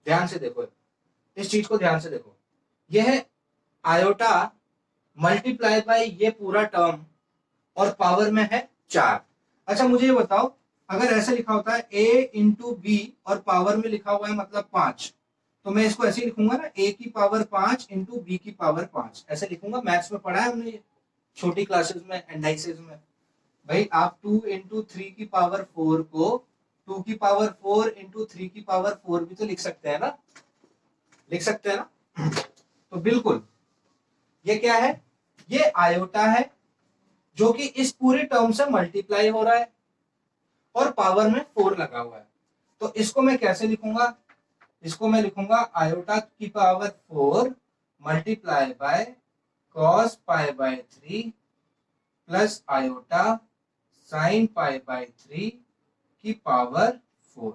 Speaker 2: ध्यान से देखो, इस चीज को ध्यान से देखो, यह आयोटा मल्टीप्लाई बाय ये पूरा टर्म और पावर में है 4। अच्छा, मुझे ये बताओ, अगर ऐसे लिखा होता है a इंटू बी और पावर में लिखा हुआ है मतलब 5, तो मैं इसको ऐसे ही लिखूंगा ना, a की पावर 5 इंटू बी की पावर 5, ऐसे लिखूंगा। मैथ्स में पढ़ा है हमने ये छोटी क्लासेस में, एंडाइसिस में। भाई आप 2 इंटू 3 की पावर 4 को 2 की पावर 4 इंटू 3 की पावर 4 भी तो लिख सकते हैं ना, लिख सकते हैं ना। तो बिल्कुल ये क्या है, ये आयोटा है जो कि इस पूरे टर्म से मल्टीप्लाई हो रहा है और पावर में 4 लगा हुआ है। तो इसको मैं कैसे लिखूंगा, इसको मैं लिखूंगा आयोटा की power 4 multiply by cos pi by 3 plus iota sine pi by 3 की पावर 4।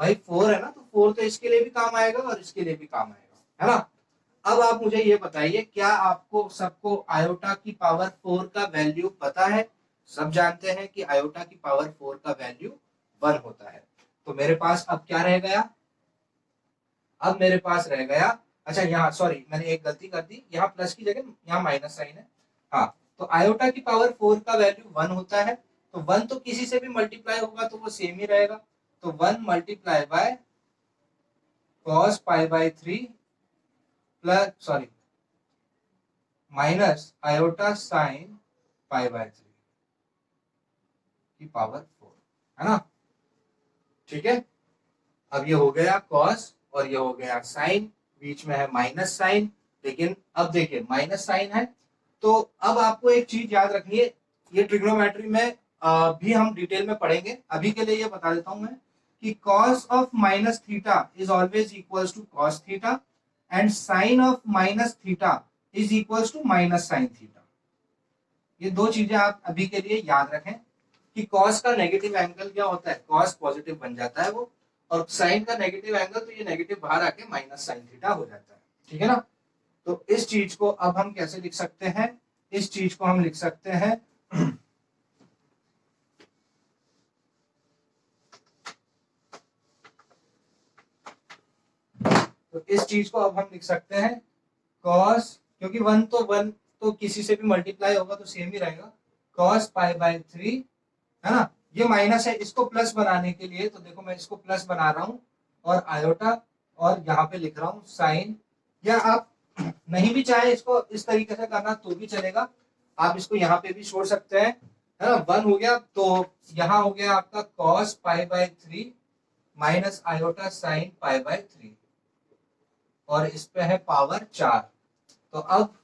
Speaker 2: भाई 4 है ना, तो 4 तो इसके लिए भी काम आएगा और इसके लिए भी काम आएगा, है ना। अब आप मुझे ये बताइए, क्या आपको सबको आयोटा की पावर 4 का वैल्यू पता है? सब जानते हैं कि आयोटा की पावर 4 का वैल्यू 1 होता है। तो मेरे पास अब क्या रह गया, अब मेरे पास रह गया, अच्छा यहाँ सॉरी मैंने एक गलती कर दी, यहाँ प्लस की जगह यहाँ माइनस साइन है। हाँ, तो आयोटा की पावर 4 का वैल्यू 1 होता है, तो 1 तो किसी से भी मल्टीप्लाई होगा तो वो सेम ही रहेगा। तो 1 multiply by cos pi by 3 plus sorry minus iota sine pi by 3 की पावर 4, है ना। ठीक है, अब ये हो गया कॉस और ये हो गया साइन, बीच में है माइनस साइन। लेकिन अब देखिए माइनस साइन है, तो अब आपको एक चीज याद रखनी है, ये ट्रिग्नोमेट्री में भी हम डिटेल में पढ़ेंगे। अभी के लिए ये बता देता हूं मैं कि cos of minus theta is always equals to cos theta and sine of minus theta is equals to minus sine theta. ये दो चीजें आप अभी के लिए याद रखें कि कॉस का नेगेटिव एंगल क्या होता है, कॉस पॉजिटिव बन जाता है वो, और साइन का नेगेटिव एंगल तो ये नेगेटिव बाहर आके माइनस साइन थीटा हो जाता है। ठीक है ना। तो इस चीज को अब हम कैसे लिख सकते हैं, इस चीज को हम लिख सकते हैं तो इस चीज को अब हम लिख सकते हैं कॉस, क्योंकि वन तो किसी से भी मल्टीप्लाई होगा तो सेम ही रहेगा, कॉस पाई बाय 3, है ना। ये माइनस है, इसको प्लस बनाने के लिए तो देखो मैं इसको प्लस बना रहा हूं और आयोटा और यहाँ पे लिख रहा हूं साइन, या आप नहीं भी चाहे इसको इस तरीके से करना तो भी चलेगा, आप इसको यहाँ पे भी छोड़ सकते हैं, है ना। 1 हो गया तो यहाँ हो गया आपका cos pi by 3 minus iota sine pi by 3 और इस पे है पावर 4। तो अब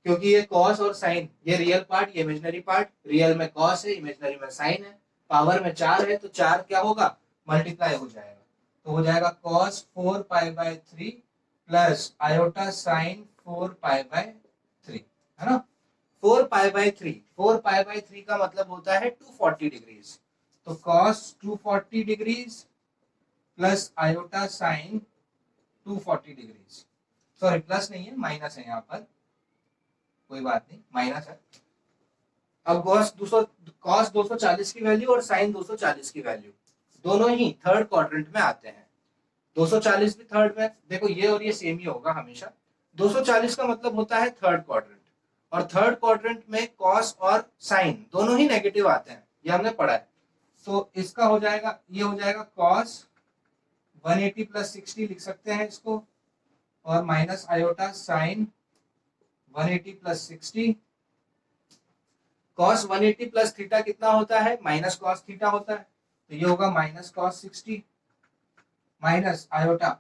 Speaker 2: क्योंकि ये कॉस और साइन, ये रियल पार्ट ये इमेजिनरी पार्ट, रियल में कॉस है इमेजिनरी में साइन है, पावर में 4 है तो 4 क्या होगा, मल्टीप्लाई हो जाएगा। तो हो जाएगा cos 4 pi by 3 plus iota sign 4 pi by 3, है ना। 4 पाई बाय 3, 4 पाई बाय 3 का मतलब होता है 240 डिग्रीज। तो cos 240 degrees plus iota sign 240 degrees, sorry plus नहीं है माइनस है यहाँ पर, कोई बात नहीं माइनस है। अब कॉस 240 की वैल्यू और साइन 240 की वैल्यू दोनों ही थर्ड क्वाड्रेंट में आते हैं। 240 भी थर्ड में, देखो ये और ये सेम ही होगा हमेशा। 240 का मतलब होता है थर्ड क्वाड्रेंट, और थर्ड क्वाड्रेंट में कॉस और साइन दोनों ही नेगेटिव आते हैं, ये हमने पढ़ा है। तो इसका हो जाएगा, ये हो जाएगा कॉस 180 प्लस 60 लिख सकते हैं इसको, और minus iota sine 180 plus 60। Cos 180 plus theta कितना होता है, माइनस कॉस थीटा होता है, तो ये होगा minus cos 60 minus iota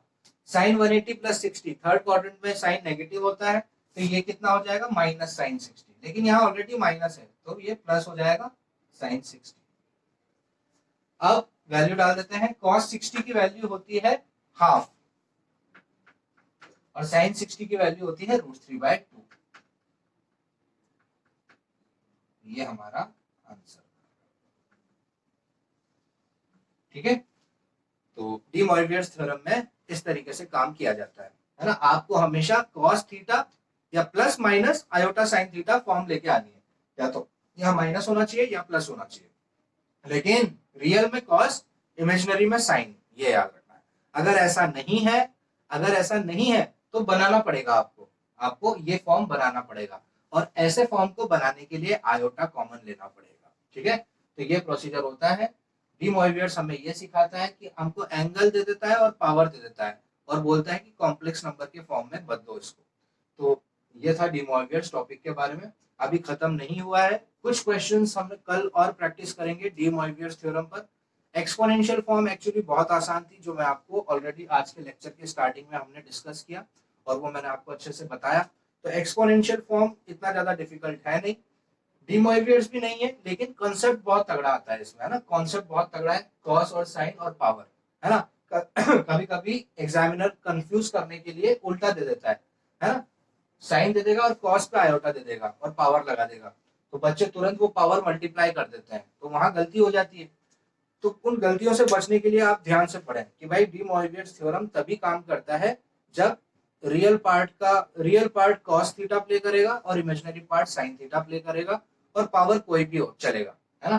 Speaker 2: sine 180 plus 60, third quadrant में साइन नेगेटिव होता है तो ये कितना हो जाएगा माइनस साइन 60, लेकिन यहाँ ऑलरेडी माइनस है तो ये प्लस हो जाएगा साइन 60। अब वैल्यू डाल देते हैं, कॉस 60 की वैल्यू होती है हाफ और साइन 60 की वैल्यू होती है √3/2। ये हमारा आंसर, ठीक है। तो डी मॉरिवियर्स थ्योरम में इस तरीके से काम किया जाता है ना। आपको हमेशा कॉस थीटा या plus minus iota sine theta form लेके आनी है, या तो यहाँ माइनस होना चाहिए या प्लस होना चाहिए, लेकिन रियल में कॉस इमेजिनरी में साइन, ये याद रखना है। अगर ऐसा नहीं है, अगर ऐसा नहीं है तो बनाना पड़ेगा आपको, आपको ये फॉर्म बनाना पड़ेगा, और ऐसे फॉर्म को बनाने के लिए आयोटा कॉमन लेना पड़ेगा, ठीक है। तो ये प्रोसीजर होता है डी मोइवियर्स हमें ये सिखाता है कि हमको एंगल दे देता है और पावर दे देता है और बोलता है कि कॉम्प्लेक्स नंबर के फॉर्म में बदलो इसको। तो ये था डी मोइवियर्स टॉपिक के बारे में। अभी खत्म नहीं हुआ है, कुछ क्वेश्चंस हम कल और प्रैक्टिस करेंगे डी मोइवियर्स थ्योरम पर। एक्सपोनेंशियल फॉर्म एक्चुअली बहुत आसान थी, जो मैं आपको ऑलरेडी आज के लेक्चर के स्टार्टिंग में हमने डिस्कस किया और वो मैंने आपको अच्छे से बताया। तो एक्सपोनेंशियल फॉर्म इतना ज्यादा डिफिकल्ट है नहीं, डी मोइवियर्स भी नहीं है, लेकिन कॉन्सेप्ट बहुत तगड़ा आता है इसमें, है ना। कॉन्सेप्ट बहुत तगड़ा है, कॉस और साइन और पावर, है ना। कभी कभी एग्जामिनर कंफ्यूज करने के लिए उल्टा दे देता है ना। साइन दे देगा और कॉस पे आयोटा दे देगा और पावर लगा देगा, तो बच्चे तुरंत वो पावर मल्टीप्लाई कर देते हैं, तो वहां गलती हो जाती है। तो उन गलतियों से बचने के लिए आप ध्यान से पढ़ें कि भाई डी मोइवियर्स थ्योरम तभी काम करता है जब real part cos theta play करेगा और imaginary part sine theta play करेगा, और पावर कोई भी हो चलेगा, है ना।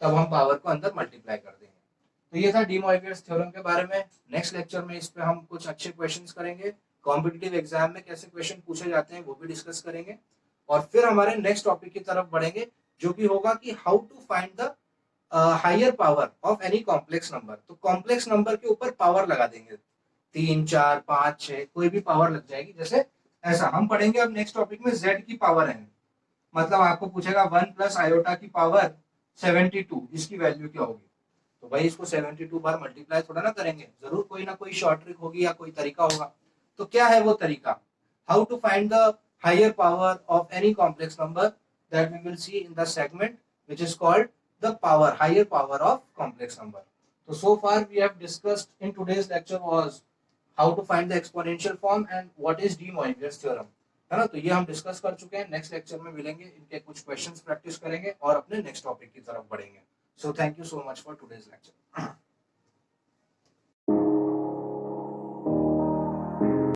Speaker 2: तब हम पावर को अंदर मल्टीप्लाई कर देंगे। तो ये था डी मोइवियर्स थ्योरम के बारे में। नेक्स्ट लेक्चर में इस पे हम कुछ अच्छे क्वेश्चंस करेंगे, कॉम्पिटिटिव एग्जाम में कैसे क्वेश्चन पूछे जाते हैं वो भी डिस्कस करेंगे, और फिर हमारे नेक्स्ट टॉपिक की तरफ बढ़ेंगे, जो कि होगा कि how to find the higher power of any complex number. तो कॉम्प्लेक्स नंबर के ऊपर पावर लगा देंगे, 3 4 5 6 कोई भी पावर लग जाएगी। जैसे ऐसा हम पढ़ेंगे अब नेक्स्ट टॉपिक में z की पावर n, मतलब आपको पूछेगा 1 प्लस आयोटा की पावर 72, इसकी वैल्यू क्या होगी। तो भाई इसको 72 बार मल्टीप्लाई थोड़ा ना करेंगे, जरूर कोई ना कोई शॉर्ट ट्रिक होगी या कोई तरीका होगा। तो क्या है वो तरीका, how to find the higher power of any complex number, that we will see in the segment which is called the higher power of complex number. So far we have discussed in today's lecture was how to find the exponential form and what is de Moivre's theorem, है ना। तो ये हम discuss कर चुके हैं, next lecture में मिलेंगे, इनके कुछ क्वेश्चंस प्रैक्टिस करेंगे और अपने नेक्स्ट टॉपिक की तरफ बढ़ेंगे। So thank you so much for today's lecture.